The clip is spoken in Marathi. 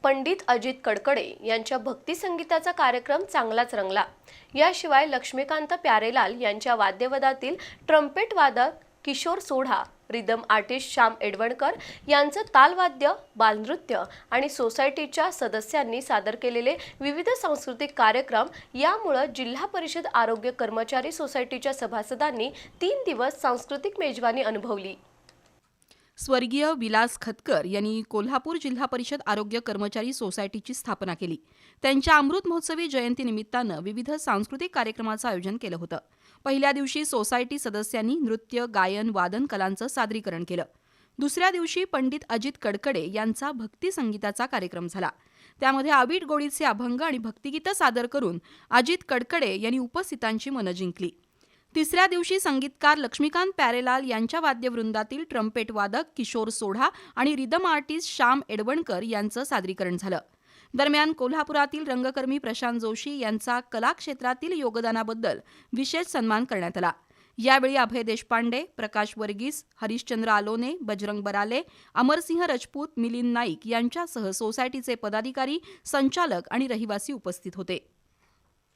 पंडित अजित कडकडे यांच्या भक्ती संगीताचा कार्यक्रम चांगलाच रंगला। याशिवाय लक्ष्मीकांत प्यारेलाल यांच्या वाद्यवादातील ट्रम्पेट वादक किशोर सोढा, रिदम आर्टिस्ट श्याम एडवणकर यांचं तालवाद्य, बालनृत्य आणि सोसायटीच्या सदस्यांनी सादर केलेले विविध सांस्कृतिक कार्यक्रम यामुळे जिल्हा परिषद आरोग्य कर्मचारी सोसायटीच्या सभासदांनी 3 दिवस सांस्कृतिक मेजवानी अनुभवली। स्वर्गीय विलास खतकर यांनी कोल्हापूर जिल्हा परिषद आरोग्य कर्मचारी सोसायटीची स्थापना केली। त्यांच्या अमृत महोत्सवी जयंतीनिमित्तानं विविध सांस्कृतिक कार्यक्रमाचं आयोजन केलं होतं। पहिल्या दिवशी सोसायटी सदस्यांनी नृत्य, गायन, वादन कलांचं सादरीकरण केलं। दुसऱ्या दिवशी पंडित अजित कडकडे यांचा भक्ती संगीताचा कार्यक्रम झाला। त्यामध्ये आविट गोडीचे अभंग आणि भक्तिगीतं सादर करून अजित कडकडे यांनी उपस्थितांची मनं जिंकली। तिसऱ्या दिवशी संगीतकार लक्ष्मीकांत प्यारेलाल यांच्या वाद्यवृंदातील ट्रम्पेट वादक किशोर सोढा आणि रिदम आर्टिस्ट श्याम एडवणकर यांचं सादरीकरण झालं। दरम्यान कोल्हापुरातील रंगकर्मी प्रशांत जोशी यांचा कला क्षेत्रातील योगदानाबद्दल विशेष सन्मान करण्यात आला। यावेळी अभय देशपांडे, प्रकाश वर्गीस, हरिश्चंद्र आलोने, बजरंग बराले, अमरसिंह रजपूत, मिलिंद नाईक यांच्यासह सोसायटीचे पदाधिकारी, संचालक आणि रहिवासी उपस्थित होते।